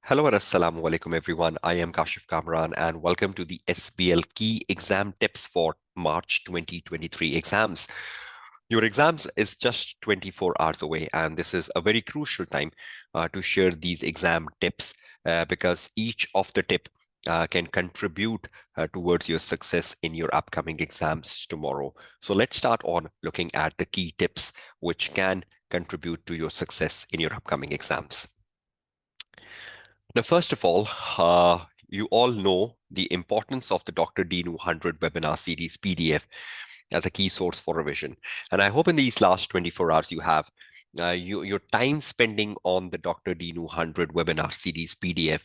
Hello and assalamu alaikum everyone. I am Kashif Kamran and welcome to the SBL Key Exam Tips for March 2023 exams. Your exams is just 24 hours away and this is a very crucial time to share these exam tips because each of the tip can contribute towards your success in your upcoming exams tomorrow. So let's start on looking at the key tips which can contribute to your success in your upcoming exams. Now, first of all, you all know the importance of the Dr. Dinu 100 webinar series PDF as a key source for revision. And I hope in these last 24 hours you have your time spending on the Dr. Dinu 100 webinar series PDF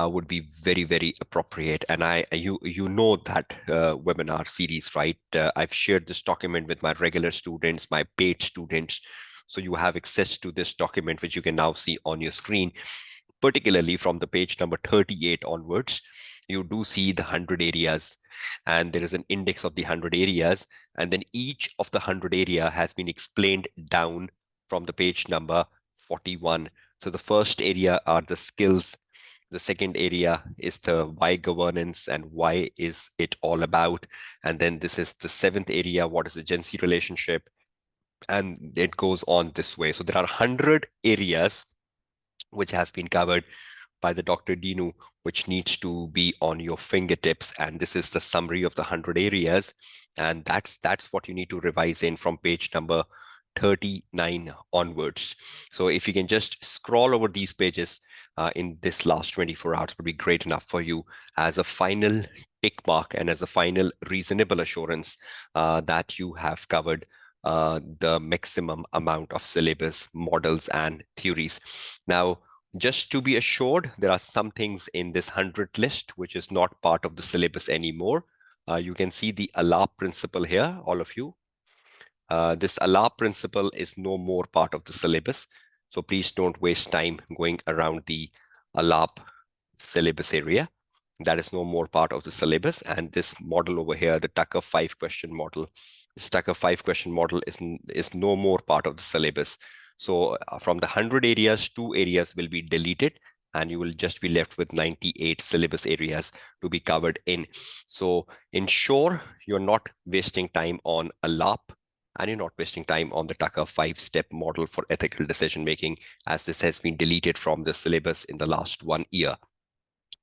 would be very, very appropriate. And you know that webinar series, right? I've shared this document with my regular students, my paid students. So you have access to this document, which you can now see on your screen. Particularly from the page number 38 onwards, you do see the 100 areas and there is an index of the 100 areas. And then each of the 100 area has been explained down from the page number 41. So the first area are the skills. The second area is the why governance and why is it all about. And then this is the seventh area, what is the Gen Z relationship? And it goes on this way. So there are 100 areas which has been covered by the Dr. Dinu, which needs to be on your fingertips. And this is the summary of the 100 areas. And that's what you need to revise in from page number 39 onwards. So if you can just scroll over these pages in this last 24 hours would be great enough for you as a final tick mark and as a final reasonable assurance that you have covered the maximum amount of syllabus, models, and theories. Now, just to be assured, there are some things in this 100 list which is not part of the syllabus anymore. You can see the Allah principle here, all of you. This Allah principle is no more part of the syllabus. So please don't waste time going around the Allah syllabus area. That is no more part of the syllabus. And this model over here, the Tucker 5 question model, this Tucker 5 question model is no more part of the syllabus. So from the 100 areas, 2 areas will be deleted and you will just be left with 98 syllabus areas to be covered in. So ensure you're not wasting time on a LAP and you're not wasting time on the Tucker 5-step model for ethical decision making, as this has been deleted from the syllabus in the last 1 year.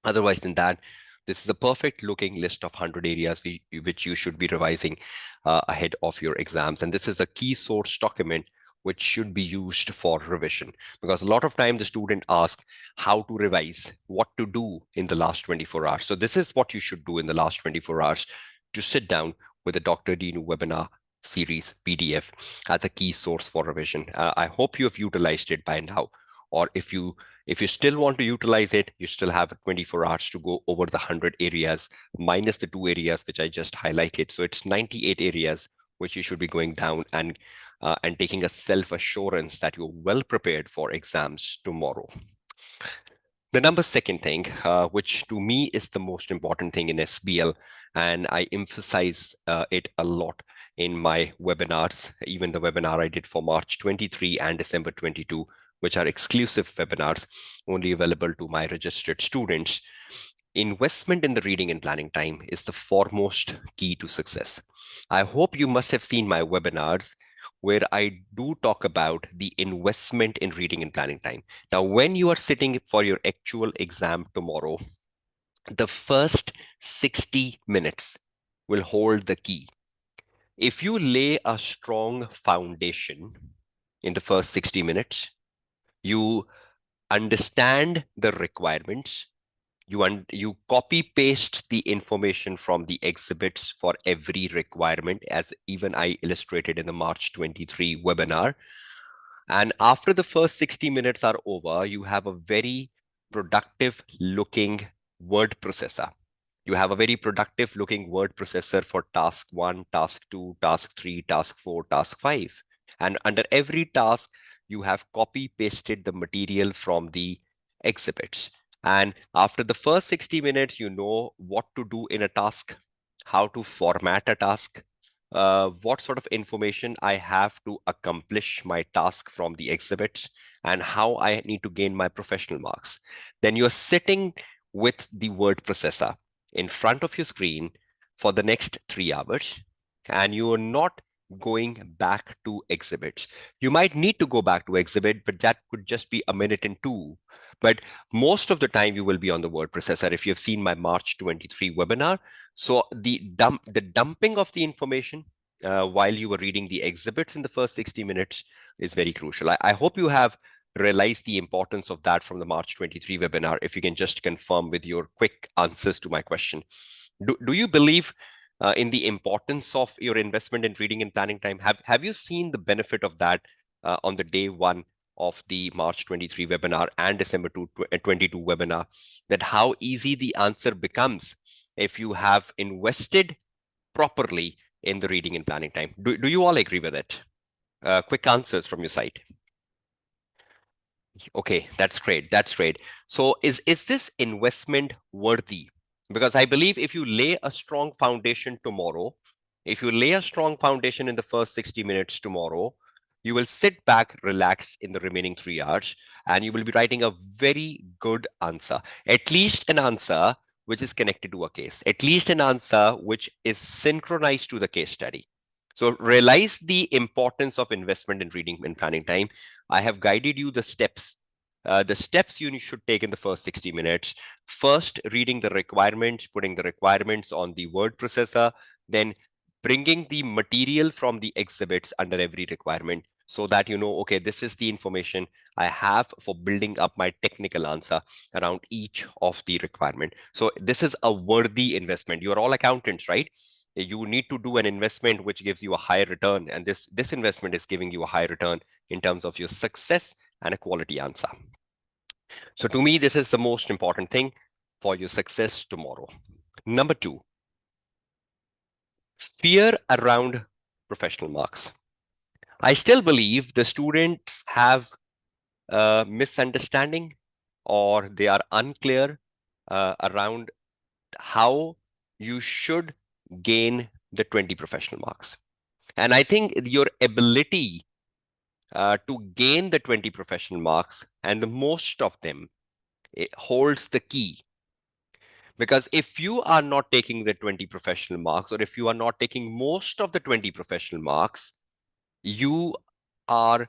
Otherwise than that, this is a perfect looking list of 100 areas which you should be revising ahead of your exams. And this is a key source document which should be used for revision. Because a lot of time the student asks how to revise, what to do in the last 24 hours. So this is what you should do in the last 24 hours, to sit down with the Dr. Dinu webinar series PDF as a key source for revision. I hope you have utilized it by now. Or if you still want to utilize it, you still have 24 hours to go over the 100 areas minus the 2 areas which I just highlighted. So it's 98 areas which you should be going down and taking a self-assurance that you're well prepared for exams tomorrow. The second thing, which to me is the most important thing in SBL, and I emphasize it a lot in my webinars, even the webinar I did for March 23 and December 22, which are exclusive webinars only available to my registered students. Investment in the reading and planning time is the foremost key to success. I hope you must have seen my webinars where I do talk about the investment in reading and planning time. Now, when you are sitting for your actual exam tomorrow, the first 60 minutes will hold the key. If you lay a strong foundation in the first 60 minutes, you understand the requirements, you copy paste the information from the exhibits for every requirement, as even I illustrated in the March 23 webinar. And after the first 60 minutes are over, you have a very productive looking word processor. You have a very productive looking word processor for task 1, task 2, task 3, task 4, task 5. And under every task, you have copy pasted the material from the exhibits. And after the first 60 minutes, you know what to do in a task, how to format a task, what sort of information I have to accomplish my task from the exhibits, and how I need to gain my professional marks. Then you're sitting with the word processor in front of your screen for the next 3 hours, and you are not going back to exhibits. You might need to go back to exhibit, but that could just be a minute and two. But most of the time you will be on the word processor if you've seen my March 23 webinar. So the dumping of the information while you were reading the exhibits in the first 60 minutes is very crucial. I hope you have realized the importance of that from the March 23 webinar. If you can just confirm with your quick answers to my question. Do you believe in the importance of your investment in reading and planning time? Have you seen the benefit of that on the day one of the March 23 webinar and December 22 webinar, that how easy the answer becomes if you have invested properly in the reading and planning time? Do you all agree with it? Quick answers from your side. Okay, that's great. That's great. So is this investment worthy? Because I believe if you lay a strong foundation tomorrow, if you lay a strong foundation in the first 60 minutes tomorrow, you will sit back, relax in the remaining 3 hours, and you will be writing a very good answer. At least an answer which is connected to a case, at least an answer which is synchronized to the case study. So realize the importance of investment in reading and planning time. I have guided you the steps. The steps you should take in the first 60 minutes. First, reading the requirements, putting the requirements on the word processor, then bringing the material from the exhibits under every requirement so that you know, okay, this is the information I have for building up my technical answer around each of the requirement. So this is a worthy investment. You are all accountants, right? You need to do an investment which gives you a higher return, and this investment is giving you a high return in terms of your success and a quality answer. So to me, this is the most important thing for your success tomorrow. Number two, fear around professional marks. I still believe the students have a misunderstanding, or they are unclear around how you should gain the 20 professional marks. And I think your ability to gain the 20 professional marks, and the most of them, it holds the key. Because if you are not taking the 20 professional marks, or if you are not taking most of the 20 professional marks, you are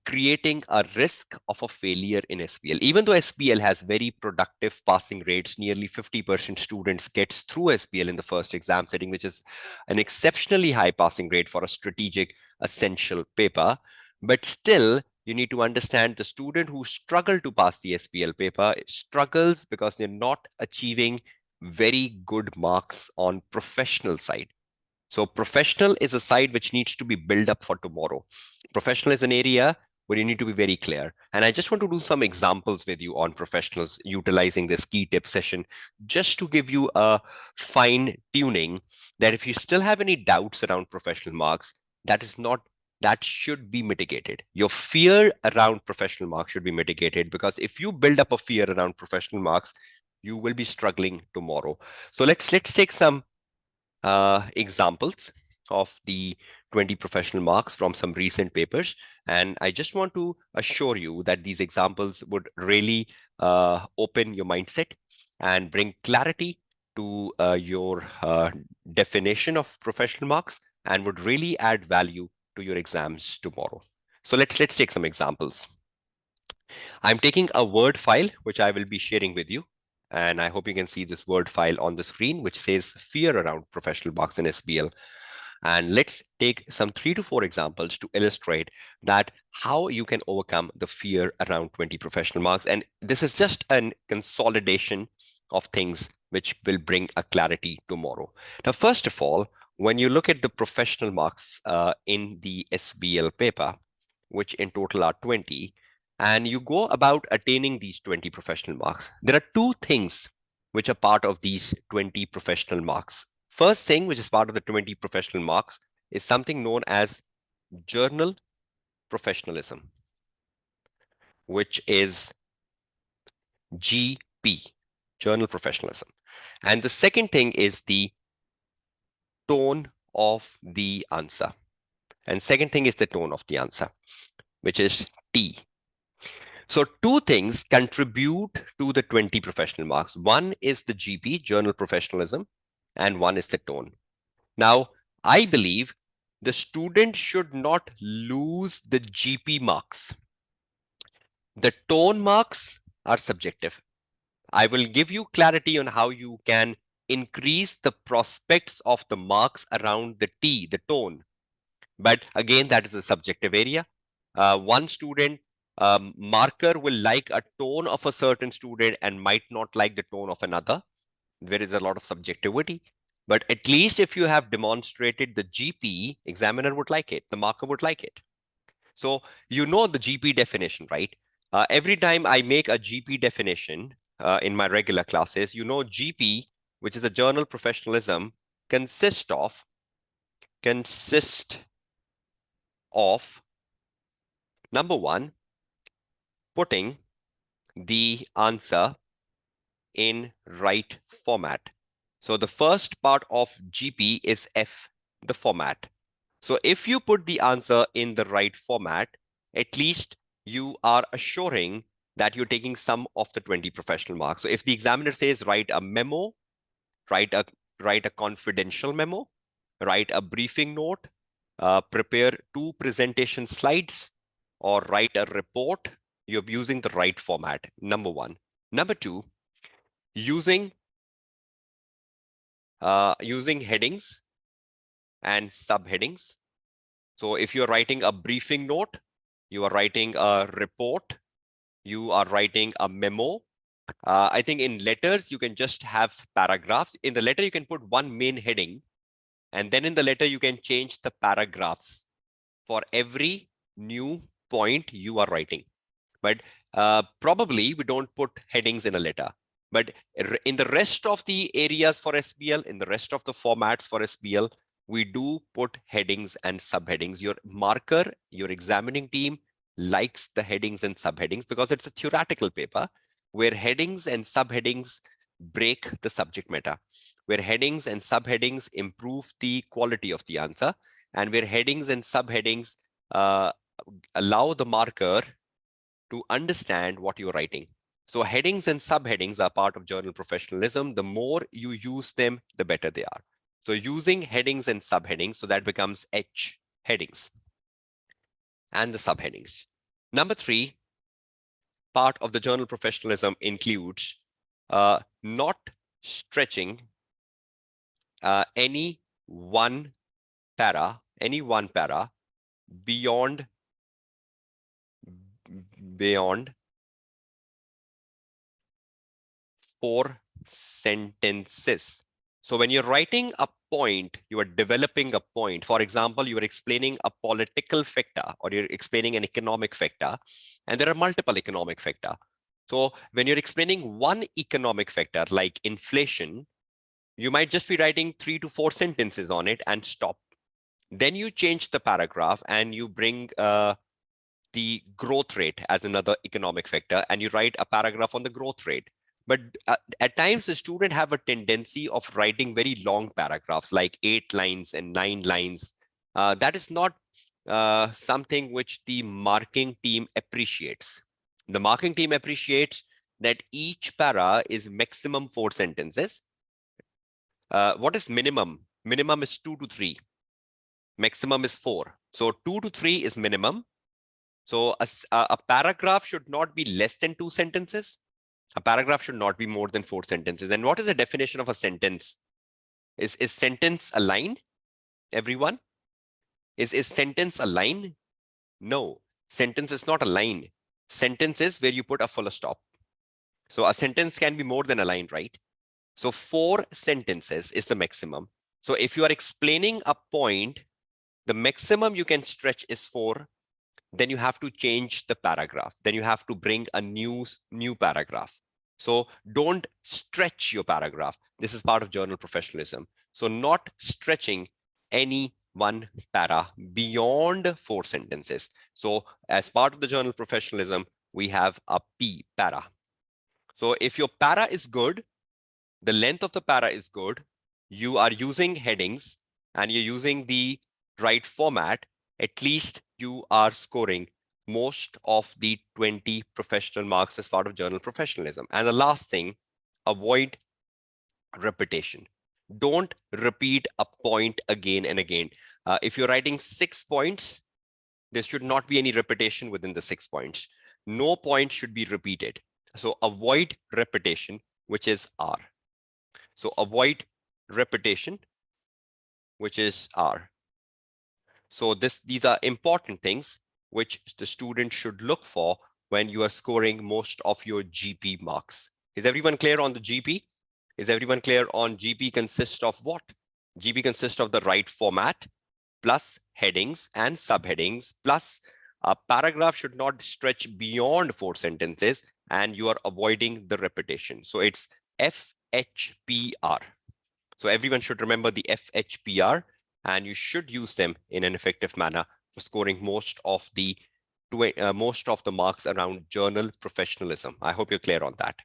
creating a risk of a failure in SBL. Even though SBL has very productive passing rates, nearly 50% students gets through SBL in the first exam setting, which is an exceptionally high passing rate for a strategic essential paper. But still, you need to understand the student who struggle to pass the SBL paper struggles because they're not achieving very good marks on professional side. So professional is a side which needs to be built up for tomorrow. Professional is an area where you need to be very clear. And I just want to do some examples with you on professionals utilizing this key tip session, just to give you a fine tuning that if you still have any doubts around professional marks, that should be mitigated. Your fear around professional marks should be mitigated, because if you build up a fear around professional marks, you will be struggling tomorrow. So let's take some examples of the 20 professional marks from some recent papers. And I just want to assure you that these examples would really open your mindset and bring clarity to your definition of professional marks, and would really add value to your exams tomorrow. So let's take some examples. I'm taking a Word file, which I will be sharing with you. And I hope you can see this Word file on the screen, which says fear around professional marks in SBL. And let's take some 3 to 4 examples to illustrate that how you can overcome the fear around 20 professional marks. And this is just a consolidation of things which will bring a clarity tomorrow. Now, first of all, when you look at the professional marks in the SBL paper, which in total are 20, and you go about attaining these 20 professional marks, there are two things which are part of these 20 professional marks. First thing, which is part of the 20 professional marks, is something known as journal professionalism, which is GP, journal professionalism. And the second thing is the tone of the answer. And second thing is the tone of the answer, which is T. So two things contribute to the 20 professional marks. One is the GP, journal professionalism, and one is the tone. Now, I believe the student should not lose the GP marks. The tone marks are subjective. I will give you clarity on how you can increase the prospects of the marks around the T, the tone. But again, that is a subjective area. One student marker will like a tone of a certain student and might not like the tone of another. There is a lot of subjectivity. But at least if you have demonstrated the GP, examiner would like it. The marker would like it. So you know the GP definition, right? Every time I make a GP definition in my regular classes, you know GP, which is a journal professionalism, consist of number one, putting the answer in right format. So the first part of GP is F, the format. So if you put the answer in the right format, at least you are assuring that you're taking some of the 20 professional marks. So if the examiner says write a memo, write a confidential memo, write a briefing note, prepare 2 presentation slides, or write a report, you're using the right format, number one. Number two, using headings and subheadings. So if you're writing a briefing note, you are writing a report, you are writing a memo. I think in letters, you can just have paragraphs. In the letter, you can put one main heading, and then in the letter, you can change the paragraphs for every new point you are writing. But probably we don't put headings in a letter. But in the rest of the areas for SBL, in the rest of the formats for SBL, we do put headings and subheadings. Your marker, your examining team likes the headings and subheadings because it's a theoretical paper where headings and subheadings break the subject matter, where headings and subheadings improve the quality of the answer, and where headings and subheadings allow the marker to understand what you're writing. So headings and subheadings are part of journal professionalism. The more you use them, the better they are. So using headings and subheadings, so that becomes H, headings, and the subheadings. Number three, part of the journal professionalism includes not stretching any one para beyond 4 sentences. So when you're writing a point, you are developing a point. For example, you are explaining a political factor or you're explaining an economic factor, and there are multiple economic factor. So when you're explaining one economic factor like inflation, you might just be writing 3 to 4 sentences on it and stop. Then you change the paragraph and you bring the growth rate as another economic factor, and you write a paragraph on the growth rate. But at times, the student have a tendency of writing very long paragraphs, like 8 lines and 9 lines. That is not something which the marking team appreciates. The marking team appreciates that each para is maximum 4 sentences. What is minimum? Minimum is 2 to 3. Maximum is 4. So 2 to 3 is minimum. So a paragraph should not be less than 2 sentences. A paragraph should not be more than 4 sentences. And what is the definition of a sentence? Is sentence a line, everyone? Is sentence a line? No, sentence is not a line. Sentence is where you put a full stop. So a sentence can be more than a line, right? So 4 sentences is the maximum. So if you are explaining a point, the maximum you can stretch is 4. Then you have to change the paragraph. Then you have to bring a new paragraph. So don't stretch your paragraph. This is part of journal professionalism. So not stretching any one para beyond 4 sentences. So as part of the journal professionalism, we have a P, para. So if your para is good, the length of the para is good, you are using headings, and you're using the right format, at least you are scoring most of the 20 professional marks as part of journal professionalism. And the last thing, avoid repetition. Don't repeat a point again and again. If you're writing 6 points, there should not be any repetition within the 6 points. No point should be repeated. So avoid repetition, which is R. So avoid repetition, which is R. So these are important things which the student should look for when you are scoring most of your GP marks. Is everyone clear on the GP? Is everyone clear on GP consists of what? GP consists of the right format plus headings and subheadings plus a paragraph should not stretch beyond 4 sentences and you are avoiding the repetition. So it's FHPR. So everyone should remember the FHPR and you should use them in an effective manner for scoring most of the marks around journal professionalism. I hope you're clear on that.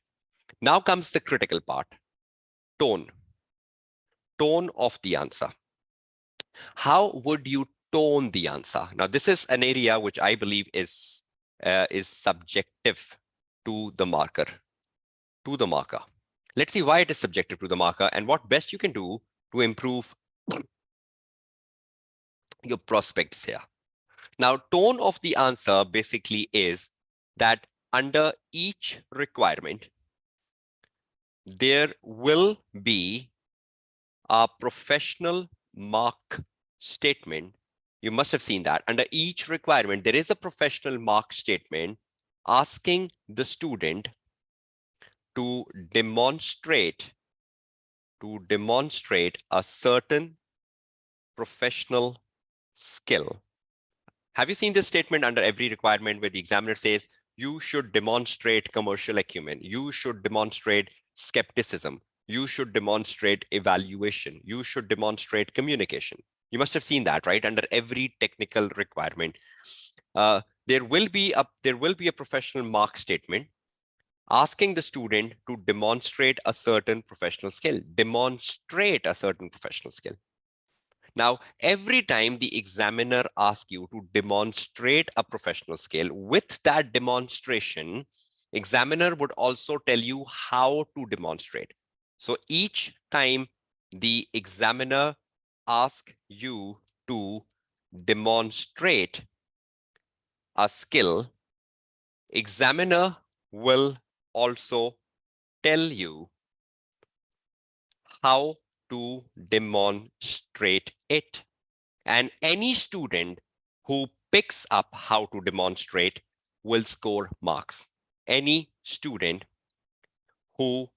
Now comes the critical part, tone. Tone of the answer. How would you tone the answer? Now, this is an area which I believe is subjective to the marker. Let's see why it is subjective to the marker and what best you can do to improve your prospects here. Now, tone of the answer basically is that under each requirement, there will be a professional mark statement. You must have seen that. Under each requirement, there is a professional mark statement asking the student to demonstrate a certain professional skill. Have you seen this statement under every requirement where the examiner says, you should demonstrate commercial acumen, you should demonstrate skepticism, you should demonstrate evaluation, you should demonstrate communication. You must have seen that, right? Under every technical requirement. There will be a professional mark statement asking the student to demonstrate a certain professional skill. Demonstrate a certain professional skill. Now, every time the examiner asks you to demonstrate a professional skill, with that demonstration, examiner would also tell you how to demonstrate. So each time the examiner asks you to demonstrate a skill, examiner will also tell you how to demonstrate it. And any student who picks up how to demonstrate will score marks. Any student who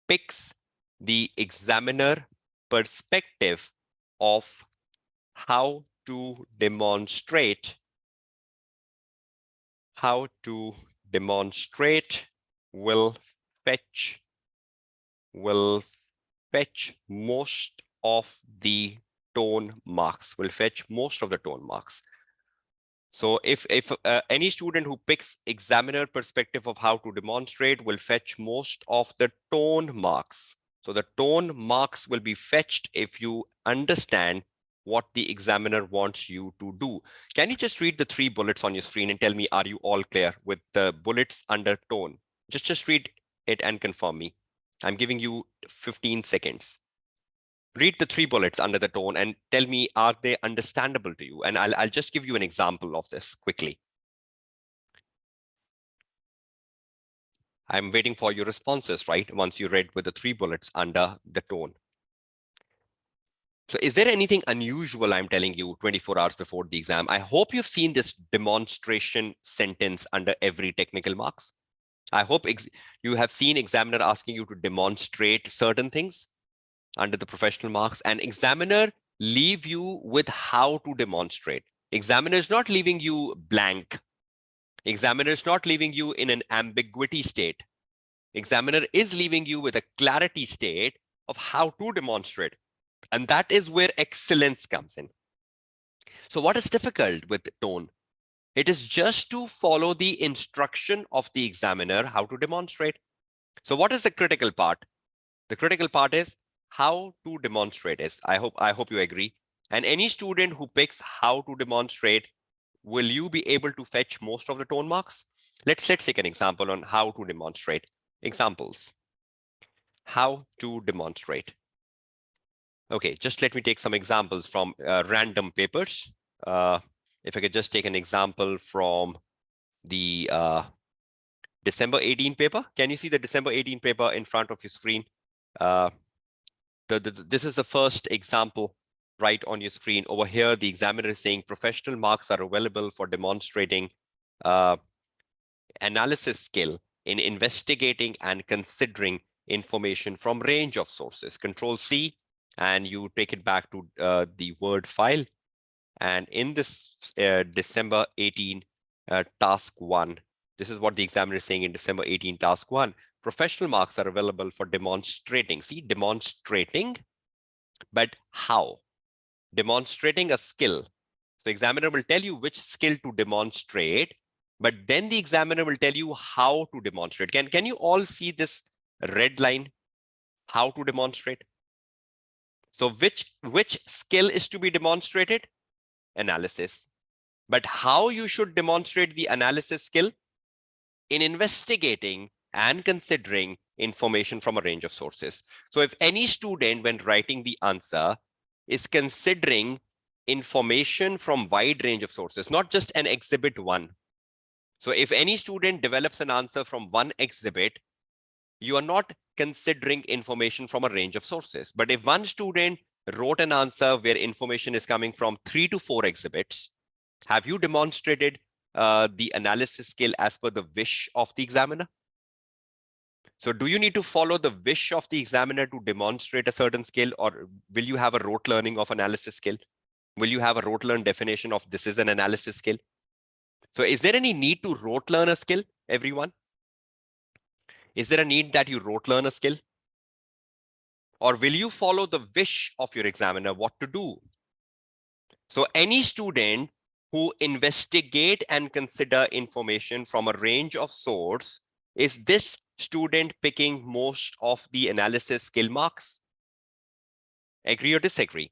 picks the examiner perspective of how to demonstrate will fetch most of the tone marks, So if any student who picks examiner perspective of how to demonstrate will fetch most of the tone marks. So the tone marks will be fetched if you understand what the examiner wants you to do. Can you just read the 3 bullets on your screen and tell me, are you all clear with the bullets under tone? Just read it and confirm me. I'm giving you 15 seconds. Read the 3 bullets under the tone and tell me, are they understandable to you? And I'll just give you an example of this quickly. I'm waiting for your responses, right? Once you read with the 3 bullets under the tone. So is there anything unusual I'm telling you 24 hours before the exam? I hope you've seen this demonstration sentence under every technical marks. I hope you have seen examiner asking you to demonstrate certain things under the professional marks, and examiner leave you with how to demonstrate. Examiner is not leaving you blank. Examiner is not leaving you in an ambiguity state. Examiner is leaving you with a clarity state of how to demonstrate. And that is where excellence comes in. So what is difficult with tone? It is just to follow the instruction of the examiner how to demonstrate. So what is the critical part? The critical part is how to demonstrate is. I hope you agree. And any student who picks how to demonstrate, will you be able to fetch most of the tone marks? Let's take an example on how to demonstrate. Examples. How to demonstrate. Okay, just let me take some examples from random papers. If I could just take an example from the December 18 paper. Can you see the December 18 paper in front of your screen? This is the first example right on your screen. Over here, the examiner is saying professional marks are available for demonstrating analysis skill in investigating and considering information from range of sources. Control C, and you take it back to the Word file. And in this December 18 task 1, this is what the examiner is saying in December 18 task 1. Professional marks are available for demonstrating. See, demonstrating, but how? Demonstrating a skill. So examiner will tell you which skill to demonstrate, but then the examiner will tell you how to demonstrate. Can you all see this red line? How to demonstrate? So which skill is to be demonstrated? Analysis. But how you should demonstrate the analysis skill? In investigating and considering information from a range of sources. So if any student, when writing the answer, is considering information from wide range of sources, not just an exhibit 1. So if any student develops an answer from one exhibit, you are not considering information from a range of sources. But if one student wrote an answer where information is coming from 3 to 4 exhibits, have you demonstrated the analysis skill as per the wish of the examiner? So do you need to follow the wish of the examiner to demonstrate a certain skill, or will you have a rote learning of analysis skill? Will you have a rote learn definition of this is an analysis skill? So is there any need to rote learn a skill, everyone? Is there a need that you rote learn a skill? Or will you follow the wish of your examiner what to do? So any student who investigate and consider information from a range of source, is this student picking most of the analysis skill marks? Agree or disagree?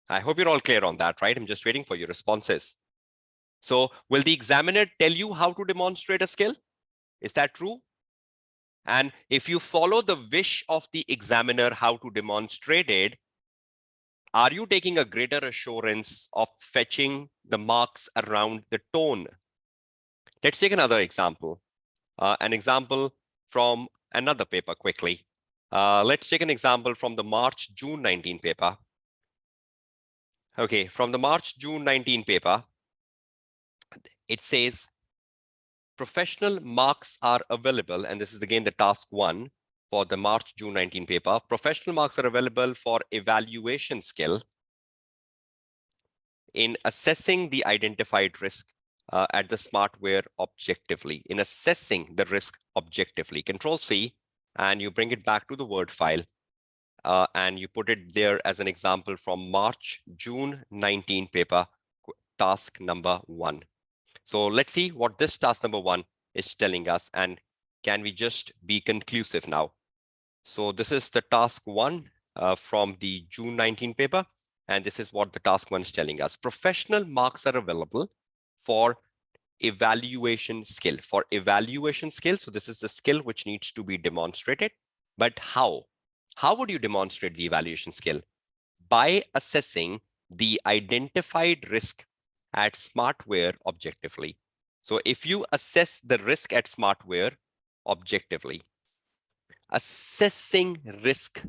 I hope you're all clear on that, right? I'm just waiting for your responses. So will the examiner tell you how to demonstrate a skill? Is that true? And if you follow the wish of the examiner how to demonstrate it, are you taking a greater assurance of fetching the marks around the tone? Let's take another example. An example from another paper quickly. Let's take an example from the March-June 19 paper. Okay, from the March-June 19 paper, it says professional marks are available, and this is again the task 1 for the March-June 19 paper. Professional marks are available for evaluation skill in assessing the identified risk at the smartware objectively, in assessing the risk objectively. Control C, and you bring it back to the Word file, and you put it there as an example from March-June 19 paper, task number 1. So let's see what this task number 1 is telling us, and can we just be conclusive now? So this is the task 1 from the June 19 paper, and this is what the task 1 is telling us. Professional marks are available for evaluation skill. For evaluation skill, so this is the skill which needs to be demonstrated. But how? How would you demonstrate the evaluation skill? By assessing the identified risk at smartware objectively. So if you assess the risk at smartware objectively, assessing risk.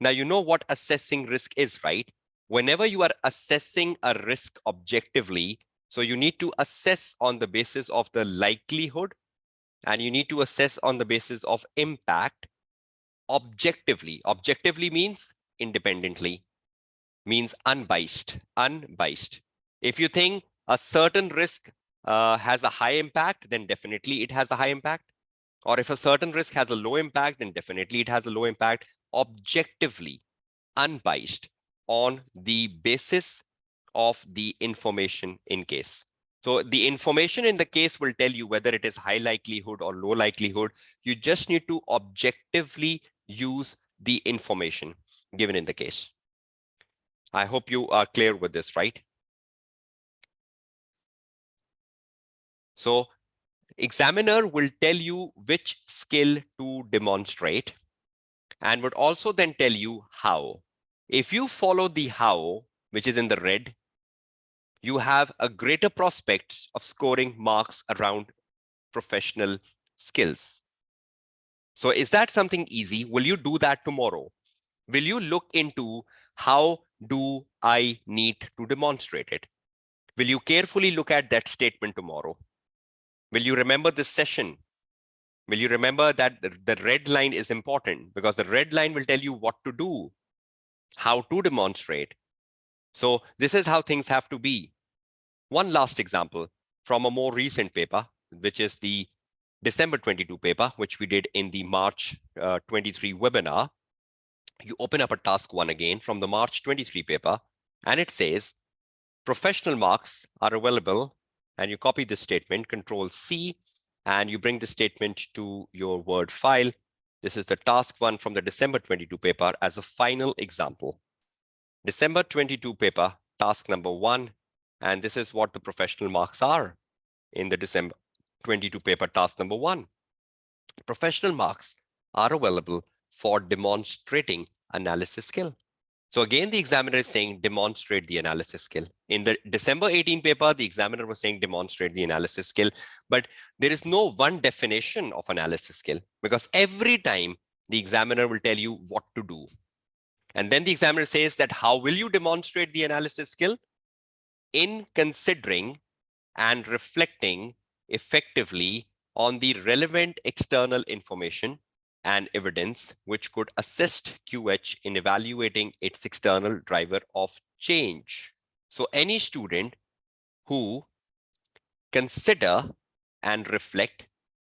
Now, you know what assessing risk is, right? Whenever you are assessing a risk objectively, so you need to assess on the basis of the likelihood, and you need to assess on the basis of impact objectively. Objectively means independently, means unbiased, unbiased. If you think a certain risk has a high impact, then definitely it has a high impact. Or if a certain risk has a low impact, then definitely it has a low impact. Objectively, unbiased, on the basis of the information in case. So the information in the case will tell you whether it is high likelihood or low likelihood. You just need to objectively use the information given in the case. I hope you are clear with this, right? So examiner will tell you which skill to demonstrate and would also then tell you how. If you follow the how, which is in the red, you have a greater prospect of scoring marks around professional skills. So is that something easy? Will you do that tomorrow? Will you look into how do I need to demonstrate it? Will you carefully look at that statement tomorrow? Will you remember this session? Will you remember that the red line is important because the red line will tell you what to do, how to demonstrate. So this is how things have to be. One last example from a more recent paper, which is the December 22 paper, which we did in the March 23 webinar. You open up a task 1 again from the March 23 paper, and it says professional marks are available, and you copy this statement, Control C, and you bring the statement to your Word file. This is the task 1 from the December 22 paper as a final example. December 22 paper, task number 1, and this is what the professional marks are in the December 22 paper, task number 1. Professional marks are available for demonstrating analysis skill. So again, the examiner is saying demonstrate the analysis skill. In the December 18 paper, the examiner was saying demonstrate the analysis skill, but there is no one definition of analysis skill because every time the examiner will tell you what to do. And then the examiner says that how will you demonstrate the analysis skill? In considering and reflecting effectively on the relevant external information and evidence which could assist QH in evaluating its external driver of change. So any student who consider and reflect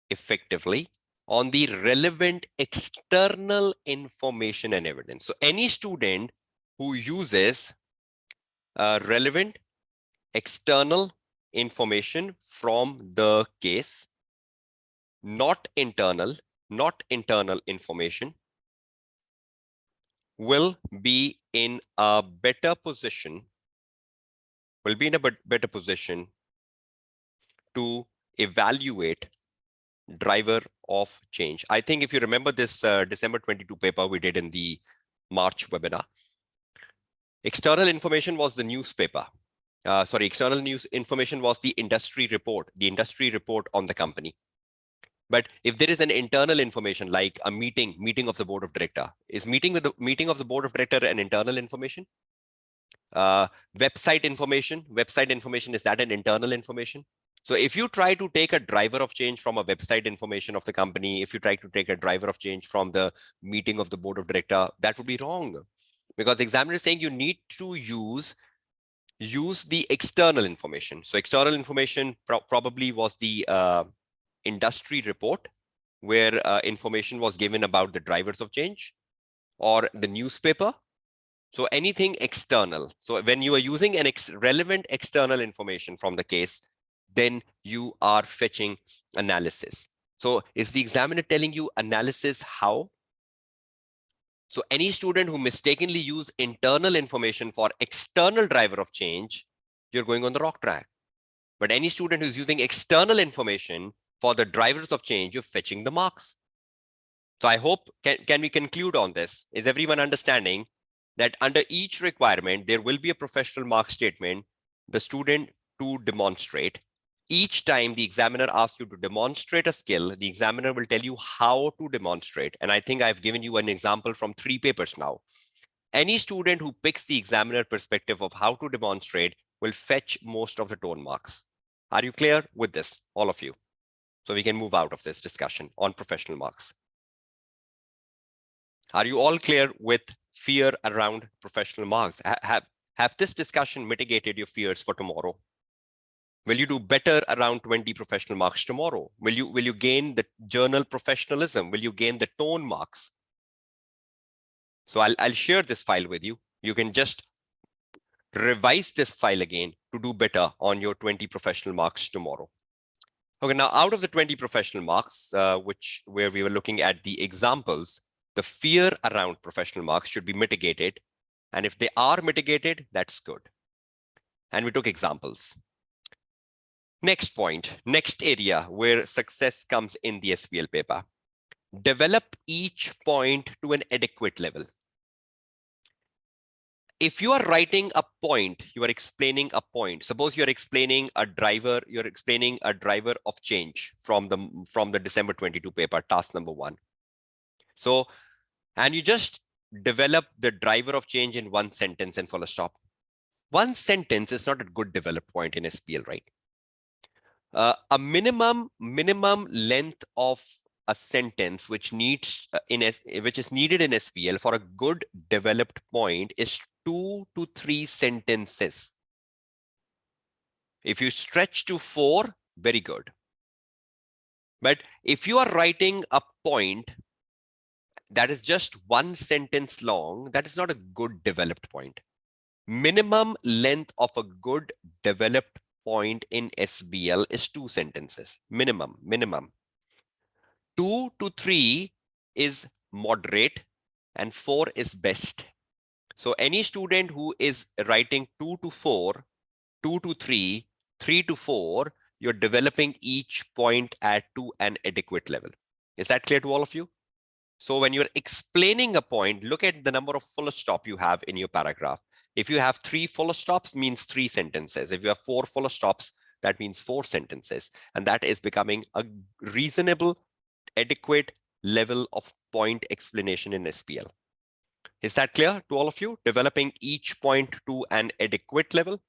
effectively on the relevant external information and evidence. So any student who uses relevant external information from the case, not internal information, will be in a better position, to evaluate driver of change. I think if you remember this December 22 paper we did in the March webinar, external information was the newspaper. External news information was the industry report on the company. But if there is an internal information like a meeting of the board of director, is meeting of the board of director an internal information? Website information, is that an internal information? So if you try to take a driver of change from a website information of the company, if you try to take a driver of change from the meeting of the board of director, that would be wrong, because the examiner is saying you need to use the external information. So external information probably was the industry report, where information was given about the drivers of change, or the newspaper. So anything external. So when you are using an relevant external information from the case, then you are fetching analysis. So is the examiner telling you analysis how? So any student who mistakenly use internal information for external driver of change, you're going on the wrong track. But any student who's using external information for the drivers of change, you're fetching the marks. So I hope, can we conclude on this? Is everyone understanding that under each requirement, there will be a professional mark statement, the student to demonstrate. Each time the examiner asks you to demonstrate a skill, the examiner will tell you how to demonstrate. And I think I've given you an example from 3 papers now. Any student who picks the examiner perspective of how to demonstrate will fetch most of the tone marks. Are you clear with this, all of you? So we can move out of this discussion on professional marks. Are you all clear with fear around professional marks? Have this discussion mitigated your fears for tomorrow? Will you do better around 20 professional marks tomorrow? Will you gain the journal professionalism? Will you gain the tone marks? So I'll share this file with you. You can just revise this file again to do better on your 20 professional marks tomorrow. Okay, now out of the 20 professional marks, where we were looking at the examples, the fear around professional marks should be mitigated. And if they are mitigated, that's good. And we took examples. Next point, next area where success comes in the SBL paper. Develop each point to an adequate level. If you are writing a point, you are explaining a point. Suppose you're explaining a driver of change from the December 22 paper, task number 1. So, and you just develop the driver of change in one sentence and full stop. One sentence is not a good developed point in SBL, right? A minimum length of a sentence which is needed in SBL for a good developed point is 2 to 3 sentences. If you stretch to 4, very good. But if you are writing a point that is just one sentence long, that is not a good developed point. Minimum length of a good developed point in SBL is 2 sentences. Minimum. 2 to 3 is moderate and 4 is best. So any student who is writing 2 to 4, 2 to 3, 3 to 4, you're developing each point to an adequate level. Is that clear to all of you? So when you're explaining a point, look at the number of full stop you have in your paragraph. If you have 3 full stops, means 3 sentences. If you have 4 full stops, that means 4 sentences. And that is becoming a reasonable, adequate level of point explanation in SBL. Is that clear to all of you? Developing each point to an adequate level.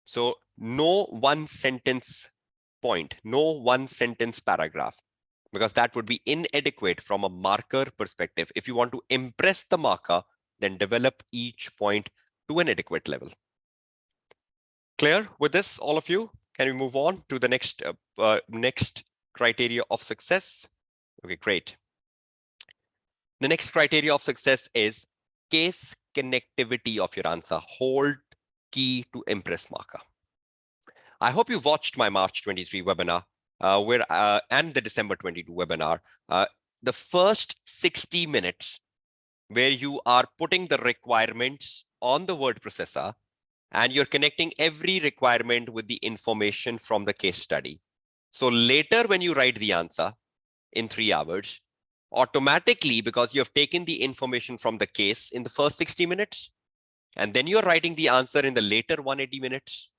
So no one sentence point, no one sentence paragraph, because that would be inadequate from a marker perspective. If you want to impress the marker, then develop each point to an adequate level. Clear with this, all of you? Can we move on to the next criteria of success? Okay, great. The next criteria of success is case connectivity of your answer. Hold key to impress marker. I hope you watched my March 23 webinar and the December 22 webinar. The first 60 minutes where you are putting the requirements on the word processor and you're connecting every requirement with the information from the case study. So later when you write the answer in 3 hours, automatically, because you have taken the information from the case in the first 60 minutes, and then you're writing the answer in the later 180 minutes,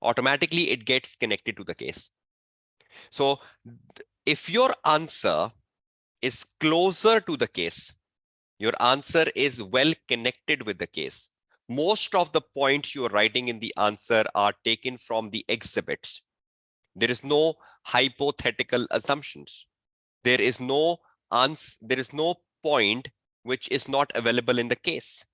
automatically it gets connected to the case. So if your answer is closer to the case, your answer is well connected with the case, most of the points you are writing in the answer are taken from the exhibits. There is no hypothetical assumptions. There is no point which is not available in the case.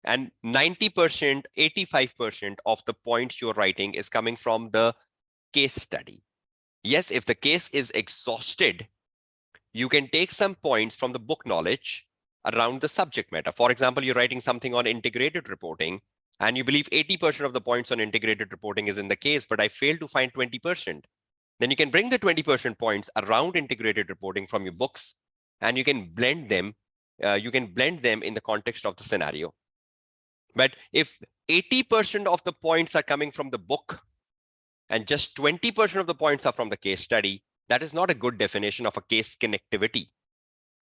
And 90%, 85% of the points you're writing is coming from the case study. Yes, if the case is exhausted, you can take some points from the book knowledge around the subject matter. For example, you're writing something on integrated reporting, and you believe 80% of the points on integrated reporting is in the case, but I failed to find 20%. Then you can bring the 20% points around integrated reporting from your books, and you can blend them. You can blend them in the context of the scenario. But if 80% of the points are coming from the book and just 20% of the points are from the case study, that is not a good definition of a case connectivity.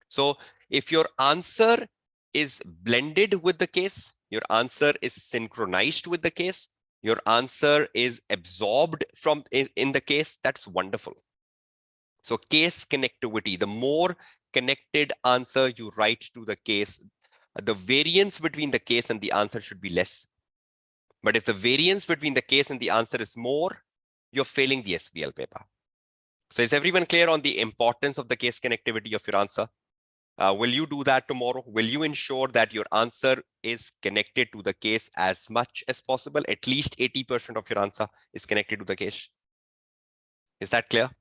So if your answer is blended with the case, your answer is synchronized with the case, your answer is absorbed in the case, that's wonderful. So case connectivity, the more connected answer you write to the case, the variance between the case and the answer should be less. But if the variance between the case and the answer is more, you're failing the SBL paper. So is everyone clear on the importance of the case connectivity of your answer? Will you do that tomorrow? Will you ensure that your answer is connected to the case as much as possible? At least 80% of your answer is connected to the case. Is that clear?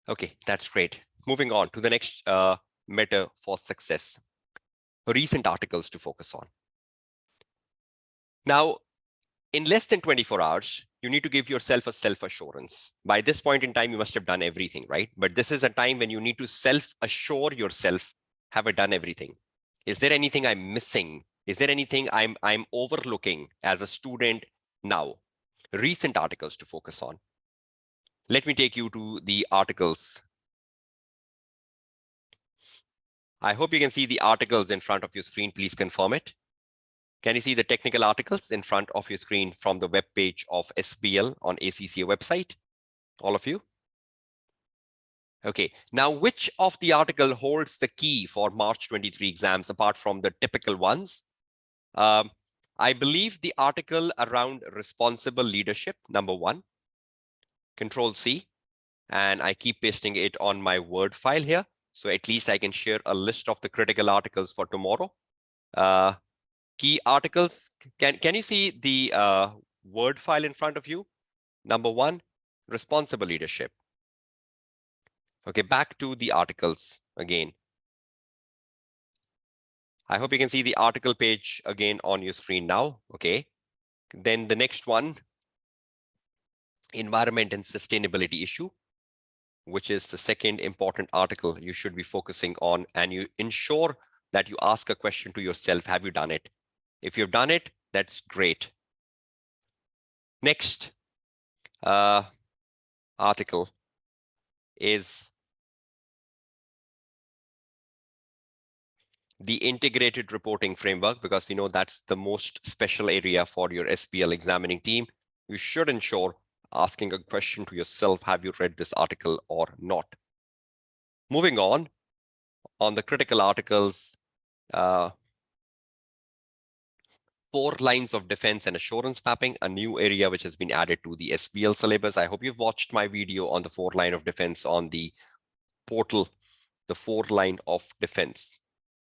Okay, that's great. Moving on to the next matter for success. recent articles to focus on. Now, in less than 24 hours, you need to give yourself a self-assurance. By this point in time, you must have done everything, right? But this is a time when you need to self-assure yourself, have I done everything? Is there anything I'm missing? Is there anything I'm overlooking as a student now? Recent articles to focus on. Let me take you to the articles. I hope you can see the articles in front of your screen. Please confirm it. Can you see the technical articles in front of your screen from the web page of SBL on ACCA website? All of you? Okay, now which of the article holds the key for March 23 exams apart from the typical ones? I believe the article around responsible leadership, number 1, Control C, and I keep pasting it on my Word file here. So at least I can share a list of the critical articles for tomorrow. Key articles, can you see the Word file in front of you? Number 1, responsible leadership. Okay, back to the articles again. I hope you can see the article page again on your screen now. Okay, then the next one, environment and sustainability issue, which is the second important article you should be focusing on, and you ensure that you ask a question to yourself, have you done it? If you've done it, that's great. Next article is the integrated reporting framework, because we know that's the most special area for your SBL examining team. You should ensure asking a question to yourself, have you read this article or not? Moving on the critical articles, 4 lines of defense and assurance mapping, a new area which has been added to the SBL syllabus. I hope you've watched my video on the 4 line of defense on the portal, the 4 line of defense,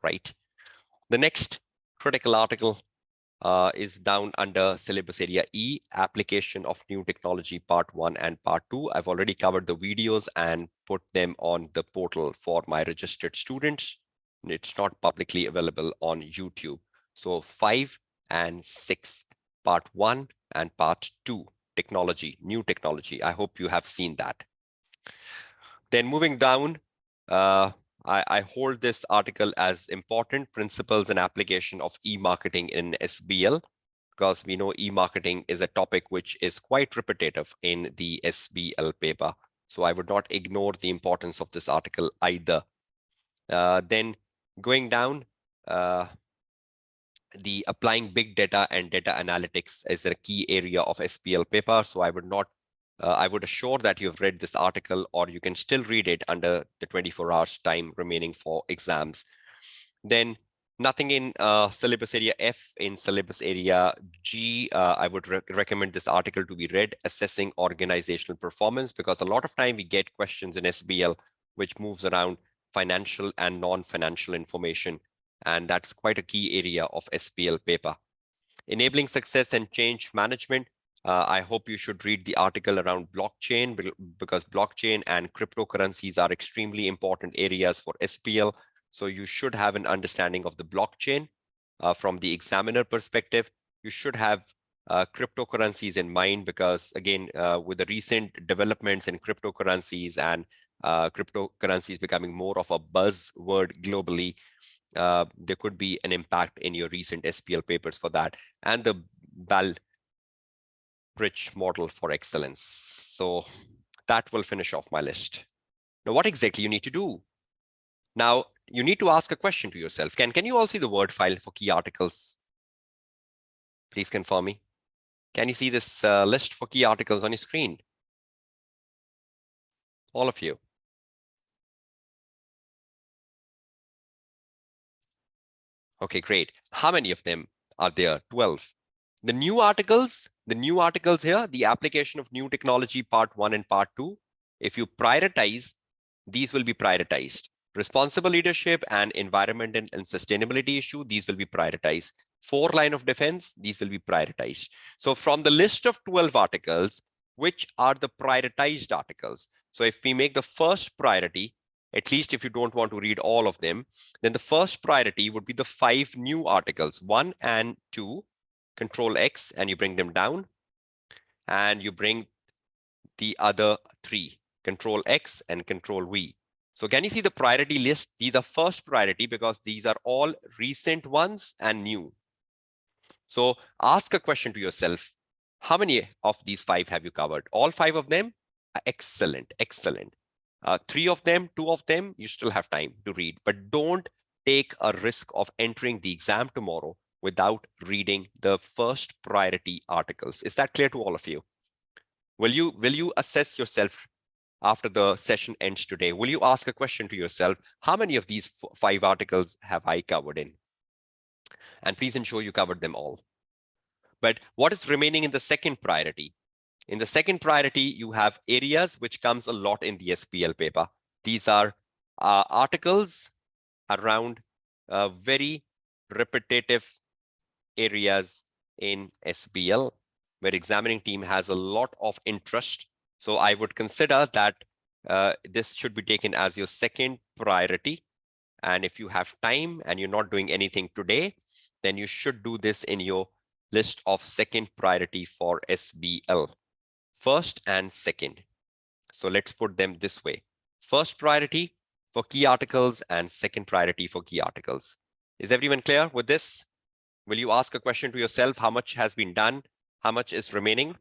right? The next critical article is down under syllabus area E, application of new technology part 1 and part 2. I've already covered the videos and put them on the portal for my registered students. It's not publicly available on YouTube. So 5 and 6, part 1 and part 2, technology, new technology. I hope you have seen that. Then moving down, I hold this article as important, principles and application of e-marketing in SBL, because we know e-marketing is a topic which is quite repetitive in the SBL paper. So I would not ignore the importance of this article either. Then going down, the applying big data and data analytics is a key area of SBL paper. So I would not I would assure that you've read this article, or you can still read it under the 24 hours time remaining for exams. Then nothing in syllabus area F. In syllabus area G, I would recommend this article to be read, assessing organizational performance, because a lot of time we get questions in SBL which moves around financial and non-financial information. And that's quite a key area of SBL paper. Enabling success and change management. I hope you should read the article around blockchain, because blockchain and cryptocurrencies are extremely important areas for SBL. So you should have an understanding of the blockchain from the examiner perspective. You should have cryptocurrencies in mind, because again, with the recent developments in cryptocurrencies and cryptocurrencies becoming more of a buzzword globally, there could be an impact in your recent SBL papers for that, and the Bridge model for excellence. So that will finish off my list. Now, what exactly you need to do? Now, you need to ask a question to yourself. Can you all see the Word file for key articles? Please confirm me. Can you see this list for key articles on your screen? All of you. Okay, great. How many of them are there? 12. The new articles here, the application of new technology part 1 and part 2, if you prioritize, these will be prioritized. Responsible leadership and environment and sustainability issue, these will be prioritized. 4 line of defense, these will be prioritized. So from the list of 12 articles, which are the prioritized articles? So if we make the first priority, at least if you don't want to read all of them, then the first priority would be the 5 new articles, 1 and 2, Control X, and you bring them down, and you bring the other 3, Control X and Control V. So can you see the priority list? These are first priority because these are all recent ones and new. So ask a question to yourself. How many of these 5 have you covered? All 5 of them? Excellent, excellent. 3 of them, 2 of them, you still have time to read, but don't take a risk of entering the exam tomorrow without reading the first priority articles. Is that clear to all of you? Will you assess yourself after the session ends today? Will you ask a question to yourself? How many of these 5 articles have I covered in? And please ensure you covered them all. But what is remaining in the second priority? In the second priority, you have areas which comes a lot in the SBL paper. These are articles around very repetitive areas in SBL, where examining team has a lot of interest. So I would consider that this should be taken as your second priority. And if you have time and you're not doing anything today, then you should do this in your list of second priority for SBL. First and second. So let's put them this way. First priority for key articles and second priority for key articles. Is everyone clear with this? Will you ask a question to yourself? How much has been done? How much is remaining?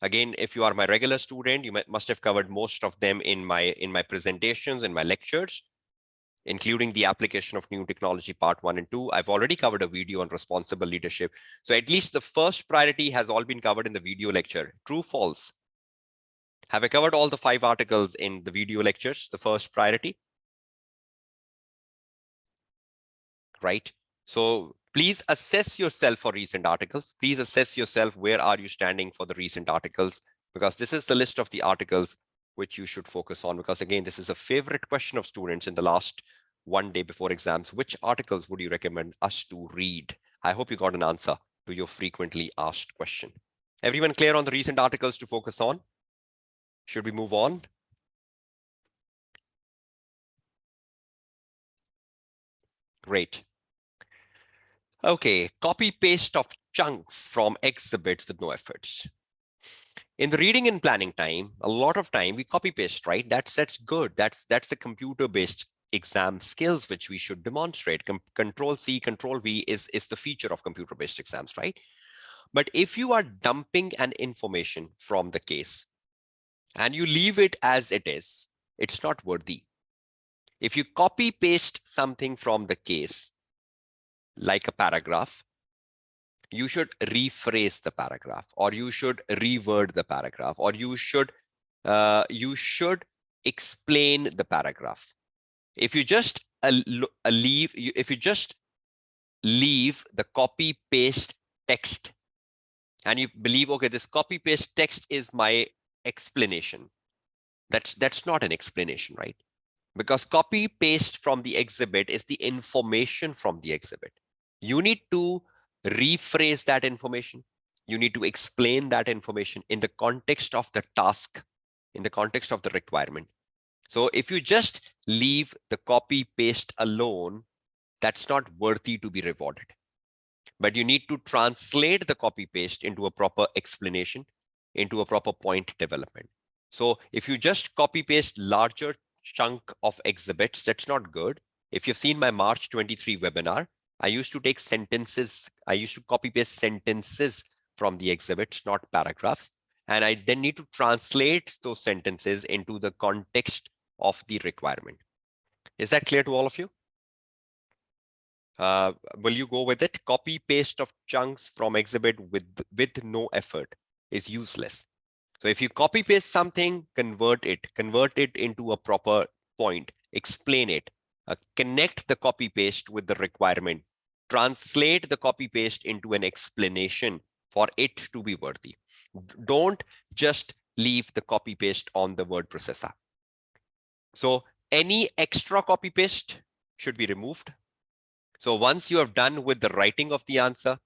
Again, if you are my regular student, you must have covered most of them in my presentations, in my lectures, including the application of new technology part 1 and 2. I've already covered a video on responsible leadership. So at least the first priority has all been covered in the video lecture. True, false? Have I covered all the 5 articles in the video lectures, the first priority? Right. So please assess yourself for recent articles. Please assess yourself. Where are you standing for the recent articles? Because this is the list of the articles which you should focus on. Because again, this is a favorite question of students in the last one day before exams. Which articles would you recommend us to read? I hope you got an answer to your frequently asked question. Everyone clear on the recent articles to focus on? Should we move on? Great. Okay, copy paste of chunks from exhibits with no efforts. In the reading and planning time, a lot of time we copy paste, right? That's good. That's a computer-based exam skills which we should demonstrate. Control C, Control V is the feature of computer-based exams, right? But if you are dumping an information from the case and you leave it as it is, it's not worthy. If you copy paste something from the case, like a paragraph, you should rephrase the paragraph, or you should reword the paragraph, or you should explain the paragraph. If you just leave the copy paste text and you believe, okay, this copy paste text is my explanation, that's not an explanation, right? Because copy paste from the exhibit is the information from the exhibit. You need to rephrase that information. You need to explain that information in the context of the task, in the context of the requirement. So if you just leave the copy paste alone, that's not worthy to be rewarded. But you need to translate the copy paste into a proper explanation, into a proper point development. So if you just copy paste larger chunk of exhibits, that's not good. If you've seen my March 23 webinar, I used to take sentences. I used to copy paste sentences from the exhibits, not paragraphs. And I then need to translate those sentences into the context of the requirement. Is that clear to all of you? Will you go with it? Copy paste of chunks from exhibit with no effort is useless. So if you copy paste something, convert it into a proper point, explain it, connect the copy paste with the requirement, translate the copy paste into an explanation for it to be worthy. Don't just leave the copy paste on the word processor. So any extra copy paste should be removed. So once you have done with the writing of the answer,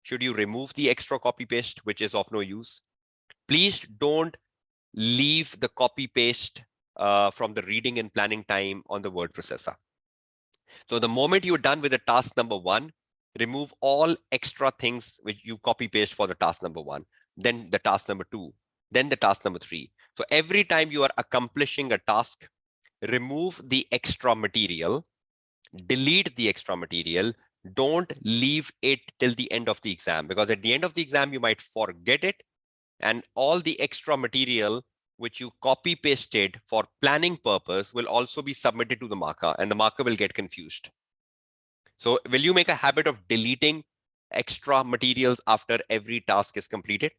should you remove the extra copy paste, which is of no use? Please don't leave the copy paste from the reading and planning time on the word processor. So the moment you're done with the task number 1, remove all extra things which you copy paste for the task number 1, then the task number 2, then the task number 3. So every time you are accomplishing a task, remove the extra material, delete the extra material. Don't leave it till the end of the exam, because at the end of the exam, you might forget it, and all the extra material which you copy pasted for planning purpose will also be submitted to the marker, and the marker will get confused. So will you make a habit of deleting extra materials after every task is completed?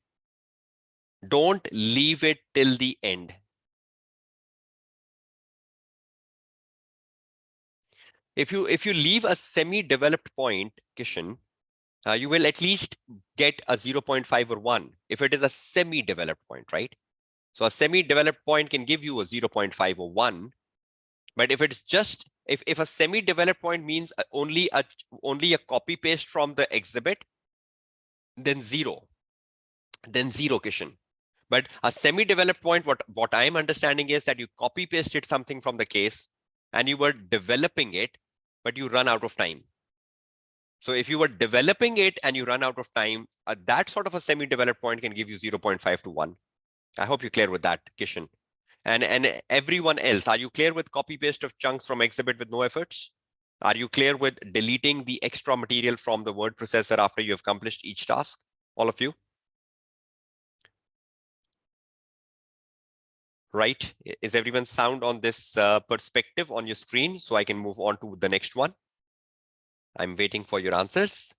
Don't leave it till the end. If you leave a semi-developed point, Kishan, you will at least get a 0.5 or 1 if it is a semi-developed point, right? So a semi-developed point can give you a 0.5 or 1. But if it's just, if a semi-developed point means only a copy paste from the exhibit, then zero. Then zero, Kishan. But a semi-developed point, what I'm understanding is that you copy pasted something from the case and you were developing it, but you run out of time. So if you were developing it and you run out of time, that sort of a semi-developed point can give you 0.5 to 1. I hope you're clear with that, Kishan. And everyone else, are you clear with copy paste of chunks from exhibit with no efforts? Are you clear with deleting the extra material from the word processor after you have accomplished each task? All of you? Right? Is everyone sound on this perspective on your screen so I can move on to the next one? I'm waiting for your answers.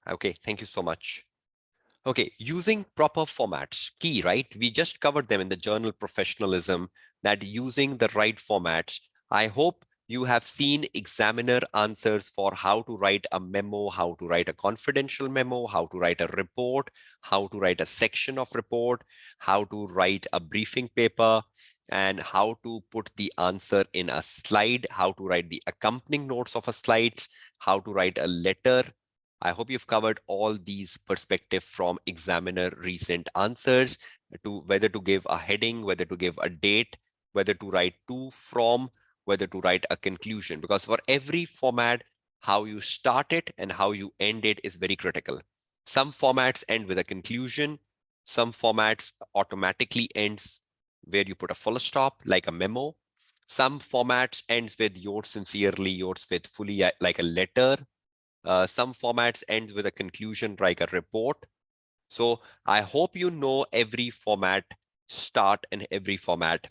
Okay, thank you so much. Okay, using proper formats, key, right? We just covered them in the journal professionalism, that using the right formats. I hope you have seen examiner answers for how to write a memo, how to write a confidential memo, how to write a report, how to write a section of report, how to write a briefing paper, and how to put the answer in a slide, how to write the accompanying notes of a slide, how to write a letter. I hope you've covered all these perspectives from examiner recent answers, to whether to give a heading, whether to give a date, whether to write to, from, whether to write a conclusion. Because for every format, how you start it and how you end it is very critical. Some formats end with a conclusion. Some formats automatically ends where you put a full stop, like a memo. Some formats ends with yours sincerely, yours faithfully, like a letter. Some formats end with a conclusion like a report. So I hope you know every format start and every format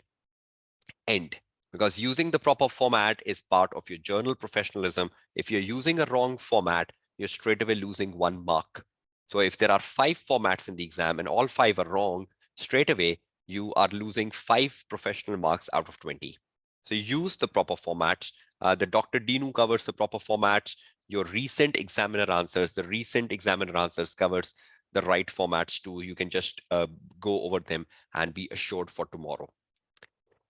end, because using the proper format is part of your journal professionalism. If you're using a wrong format, you're straight away losing 1 mark. So if there are 5 formats in the exam and all 5 are wrong, straight away you are losing 5 professional marks out of 20. So use the proper formats. The Dr. Dinu covers the proper formats. Your recent examiner answers, the recent examiner answers covers the right formats too. You can just go over them and be assured for tomorrow.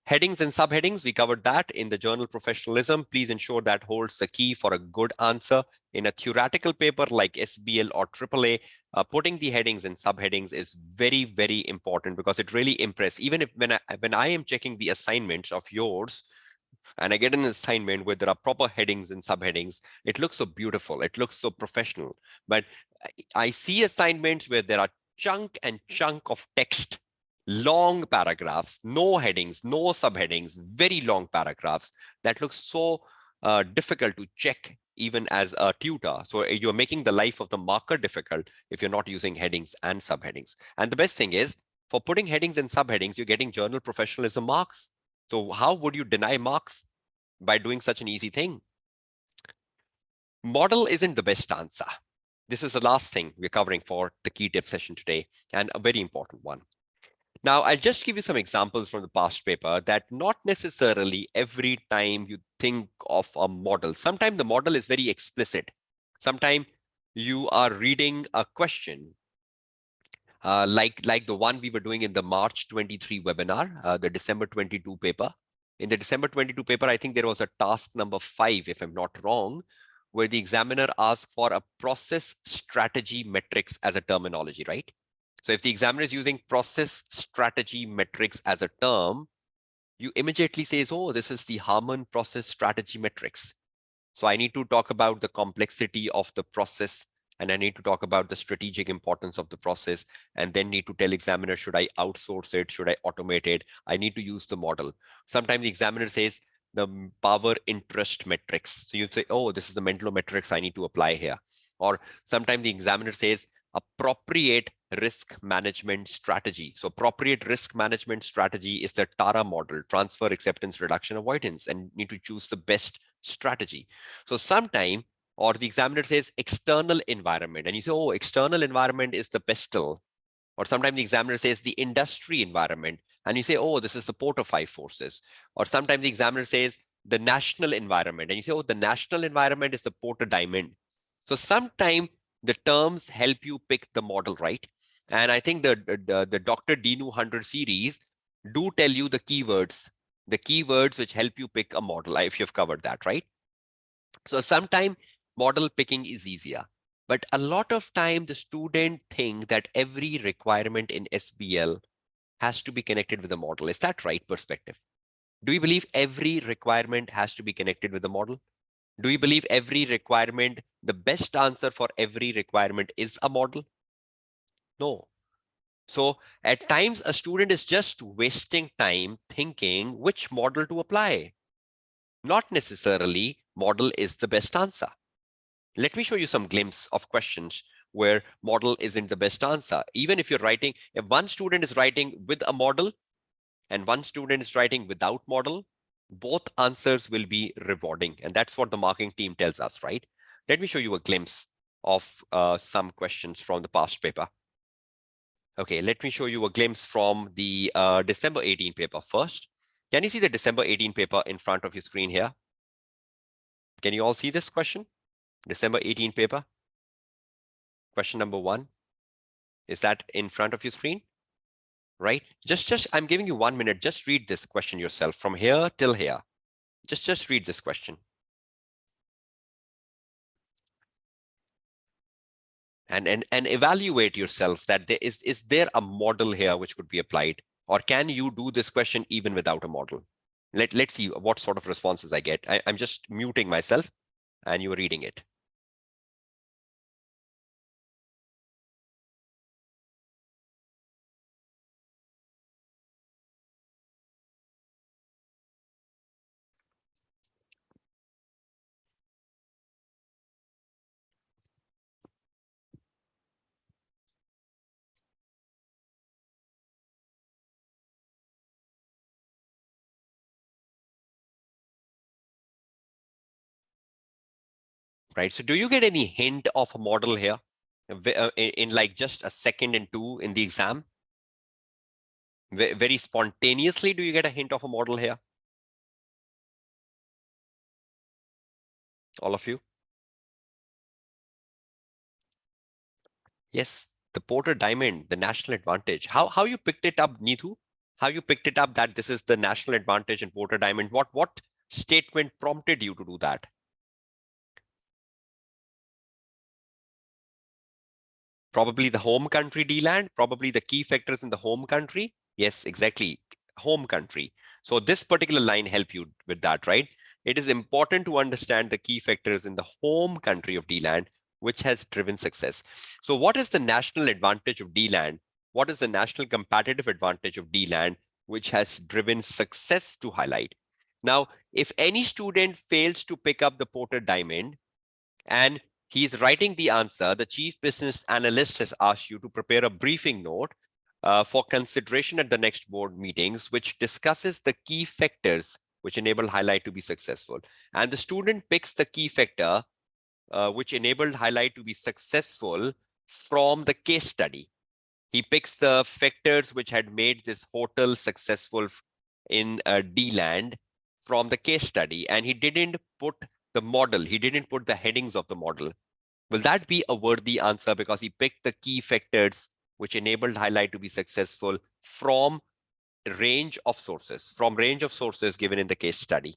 Headings and subheadings, we covered that in the journal professionalism. Please ensure that holds the key for a good answer. In a theoretical paper like SBL or AAA, putting the headings and subheadings is very, very important, because it really impresses. Even if when I am checking the assignments of yours, and I get an assignment where there are proper headings and subheadings, it looks so beautiful. It looks so professional. But I see assignments where there are chunk and chunk of text, long paragraphs, no headings, no subheadings, very long paragraphs. That looks so difficult to check even as a tutor. So you're making the life of the marker difficult if you're not using headings and subheadings. And the best thing is, for putting headings and subheadings, you're getting journal professionalism marks. So how would you deny marks by doing such an easy thing? Model isn't the best answer. This is the last thing we're covering for the key tip session today, and a very important one. Now, I'll just give you some examples from the past paper that not necessarily every time you think of a model. Sometimes the model is very explicit. Sometimes you are reading a question like the one we were doing in the March 23 webinar, the December 22 paper. In the December 22 paper, I think there was a task number 5, if I'm not wrong, where the examiner asked for a process strategy metrics as a terminology, right? So if the examiner is using process strategy metrics as a term, you immediately says, oh, this is the Harman process strategy metrics. So I need to talk about the complexity of the process, and I need to talk about the strategic importance of the process, and then need to tell examiner, should I outsource it? Should I automate it? I need to use the model. Sometimes the examiner says the power interest metrics. So you say, oh, this is the mental metrics I need to apply here. Or sometimes the examiner says appropriate risk management strategy. So appropriate risk management strategy is the TARA model, transfer, acceptance, reduction, avoidance, and need to choose the best strategy. So sometime, or the examiner says external environment, and you say, oh, external environment is the pestle. Or sometimes the examiner says the industry environment, and you say, oh, this is the Porter 5 forces. Or sometimes the examiner says the national environment, and you say, oh, the national environment is the Porter diamond. So sometimes the terms help you pick the model, right? And I think the Dr. Dinu 100 series do tell you the keywords which help you pick a model, if you've covered that, right? So sometimes model picking is easier, but a lot of time the student think that every requirement in SBL has to be connected with a model. Is that right perspective? Do you believe every requirement has to be connected with a model? Do you believe every requirement, the best answer for every requirement is a model? No. So at times a student is just wasting time thinking which model to apply. Not necessarily model is the best answer. Let me show you some glimpse of questions where model isn't the best answer. Even if you're writing, if one student is writing with a model and one student is writing without model, both answers will be rewarding. And that's what the marking team tells us, right? Let me show you a glimpse of some questions from the past paper. Okay, let me show you a glimpse from the December 18 paper first. Can you see the December 18 paper in front of your screen here? Can you all see this question? December 18 paper. Question number 1. Is that in front of your screen? Right? Just I'm giving you 1 minute. Just read this question yourself from here till here. Just read this question. And evaluate yourself that is there a model here which could be applied, or can you do this question even without a model? Let's see what sort of responses I get. I'm just muting myself and you're reading it. Right. So do you get any hint of a model here in like just a second and two in the exam? Very spontaneously, do you get a hint of a model here? All of you? Yes, the Porter Diamond, the national advantage. How you picked it up, Neetu? How you picked it up that this is the national advantage in Porter Diamond? What statement prompted you to do that? Probably the home country D-land, probably the key factors in the home country. Yes, exactly. Home country. So this particular line help you with that, right? It is important to understand the key factors in the home country of D-land, which has driven success. So what is the national advantage of D-land? What is the national competitive advantage of D-land, which has driven success to highlight? Now, if any student fails to pick up the Porter Diamond and he's writing the answer, the chief business analyst has asked you to prepare a briefing note for consideration at the next board meetings, which discusses the key factors which enable highlight to be successful. And the student picks the key factor which enabled highlight to be successful from the case study. He picks the factors which had made this hotel successful in D-land from the case study, and he didn't put the model, he didn't put the headings of the model. Will that be a worthy answer because he picked the key factors which enabled highlight to be successful from range of sources, from range of sources given in the case study.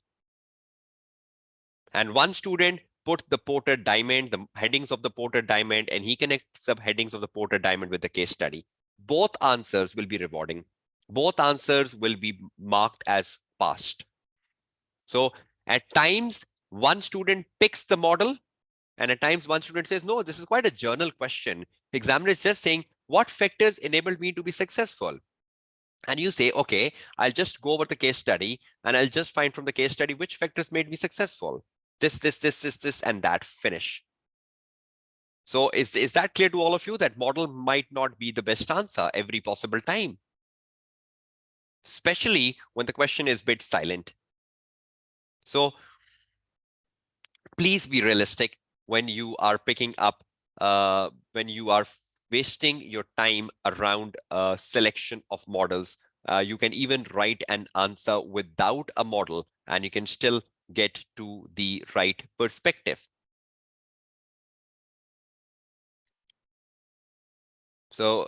And one student put the Porter diamond, the headings of the Porter diamond, and he connects the headings of the Porter diamond with the case study. Both answers will be rewarding. Both answers will be marked as passed. So at times, one student picks the model, and at times one student says, no, this is quite a journal question. The examiner is just saying, what factors enabled me to be successful? And you say, okay, I'll just go over the case study, and I'll just find from the case study which factors made me successful. This, and that, finish. So is that clear to all of you, that model might not be the best answer every possible time, especially when the question is bit silent. So please be realistic when you are picking up, when you are wasting your time around a selection of models. You can even write an answer without a model, and you can still get to the right perspective. So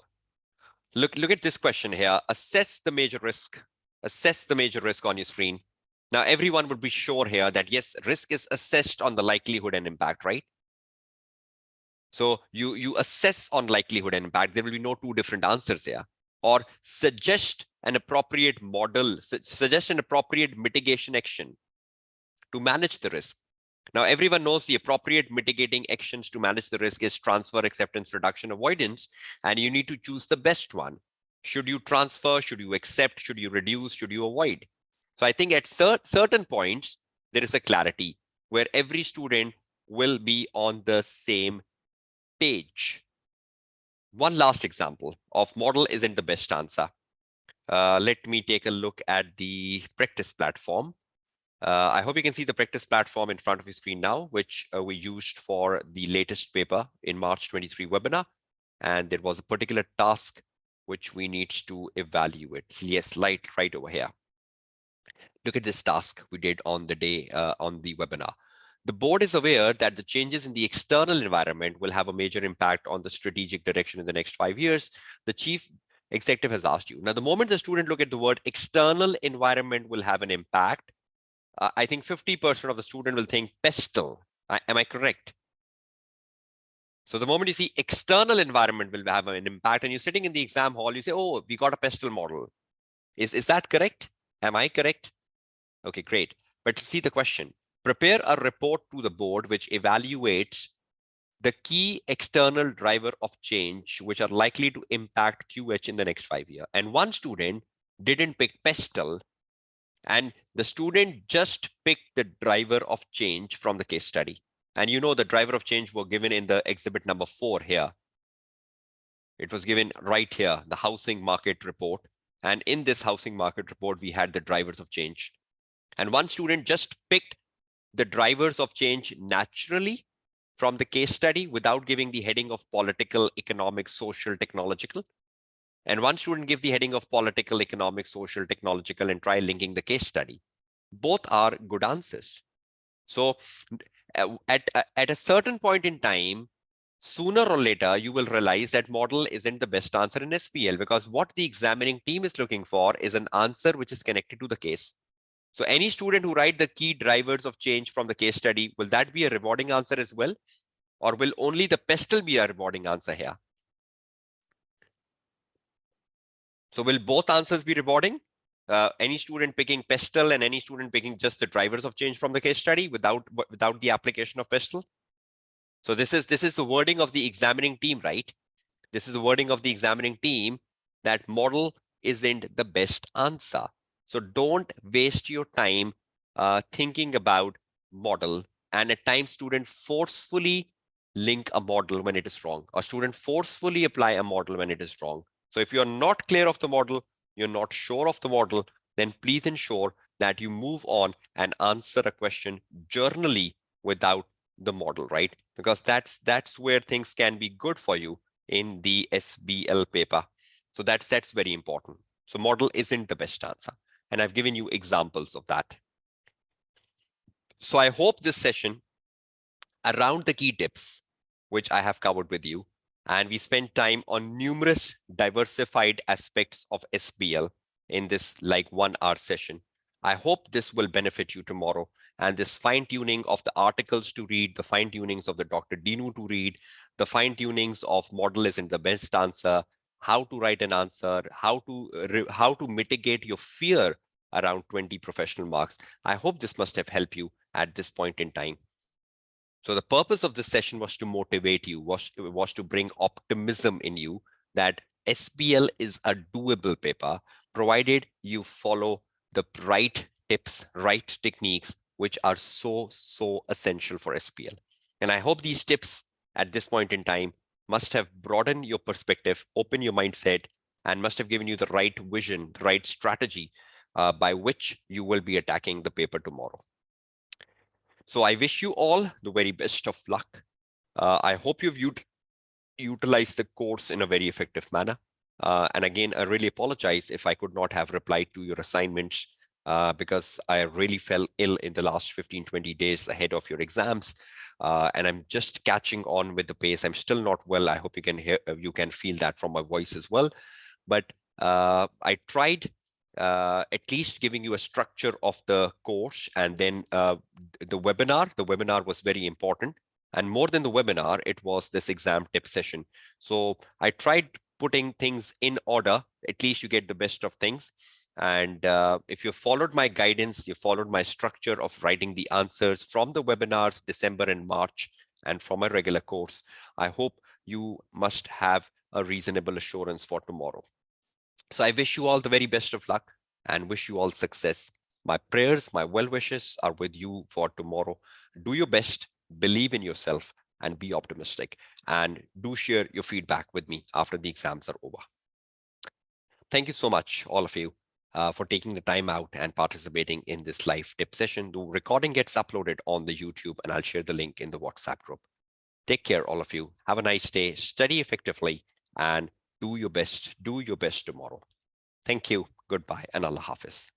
look at this question here. Assess the major risk. Assess the major risk on your screen. Now, everyone would be sure here that yes, risk is assessed on the likelihood and impact, right? So you assess on likelihood and impact. There will be no two different answers here. Or suggest an appropriate model, suggest an appropriate mitigation action to manage the risk. Now, everyone knows the appropriate mitigating actions to manage the risk is transfer, acceptance, reduction, avoidance, and you need to choose the best one. Should you transfer? Should you accept? Should you reduce? Should you avoid? So I think at certain points, there is a clarity where every student will be on the same page. One last example of model isn't the best answer. Let me take a look at the practice platform. I hope you can see the practice platform in front of your screen now, which we used for the latest paper in March 23 webinar. And there was a particular task which we need to evaluate. Yes, right over here. Look at this task we did on the day on the webinar. The board is aware that the changes in the external environment will have a major impact on the strategic direction in the next 5 years. The chief executive has asked you. Now, the moment the student look at the word external environment will have an impact, I think 50% of the student will think pestle. Am I correct? So the moment you see external environment will have an impact, and you're sitting in the exam hall, you say, oh, we got a pestle model. Is that correct? Am I correct? Okay, great. But see the question. Prepare a report to the board which evaluates the key external driver of change which are likely to impact QH in the next 5 years. And one student didn't pick pestle, and the student just picked the driver of change from the case study. And you know the driver of change were given in the exhibit number 4 here. It was given right here, the housing market report. And in this housing market report, we had the drivers of change. And one student just picked the drivers of change naturally from the case study without giving the heading of political, economic, social, technological. And one student gave the heading of political, economic, social, technological, and try linking the case study. Both are good answers. So at a certain point in time, sooner or later, you will realize that model isn't the best answer in SBL, because what the examining team is looking for is an answer which is connected to the case. So any student who write the key drivers of change from the case study, will that be a rewarding answer as well? Or will only the pestle be a rewarding answer here? So will both answers be rewarding? Any student picking pestle and any student picking just the drivers of change from the case study without the application of pestle? So this is the wording of the examining team, right? This is the wording of the examining team that model isn't the best answer. So don't waste your time thinking about model, and at times student forcefully link a model when it is wrong, or student forcefully apply a model when it is wrong. So if you're not clear of the model, you're not sure of the model, then please ensure that you move on and answer a question journally without the model, right? Because that's where things can be good for you in the SBL paper. So that's very important. So model isn't the best answer. And I've given you examples of that. So I hope this session around the key tips, which I have covered with you, and we spent time on numerous diversified aspects of SBL, in this like 1 hour session. I hope this will benefit you tomorrow. And this fine tuning of the articles to read, the fine tunings of the Dr. Dinu to read, the fine tunings of model isn't the best answer, how to write an answer, how to mitigate your fear around 20 professional marks. I hope this must have helped you at this point in time. So the purpose of this session was to motivate you, was to bring optimism in you that SBL is a doable paper, provided you follow the right tips, right techniques, which are so essential for SBL. And I hope these tips at this point in time must have broadened your perspective, opened your mindset, and must have given you the right vision, the right strategy by which you will be attacking the paper tomorrow. So I wish you all the very best of luck. I hope you've utilized the course in a very effective manner. And again, I really apologize if I could not have replied to your assignments because I really fell ill in the last 15, 20 days ahead of your exams. And I'm just catching on with the pace. I'm still not well. I hope you can feel that from my voice as well. But I tried at least giving you a structure of the course, and then the webinar was very important. And more than the webinar, it was this exam tip session. So I tried putting things in order. At least you get the best of things. And if you followed my guidance, you followed my structure of writing the answers from the webinars, December and March, and from a regular course, I hope you must have a reasonable assurance for tomorrow. So I wish you all the very best of luck and wish you all success. My prayers, my well wishes are with you for tomorrow. Do your best, believe in yourself, and be optimistic. And do share your feedback with me after the exams are over. Thank you so much, all of you, for taking the time out and participating in this live tip session. The recording gets uploaded on the YouTube, and I'll share the link in the WhatsApp group. Take care, all of you. Have a nice day. Study effectively and do your best. Do your best tomorrow. Thank you. Goodbye and Allah Hafiz.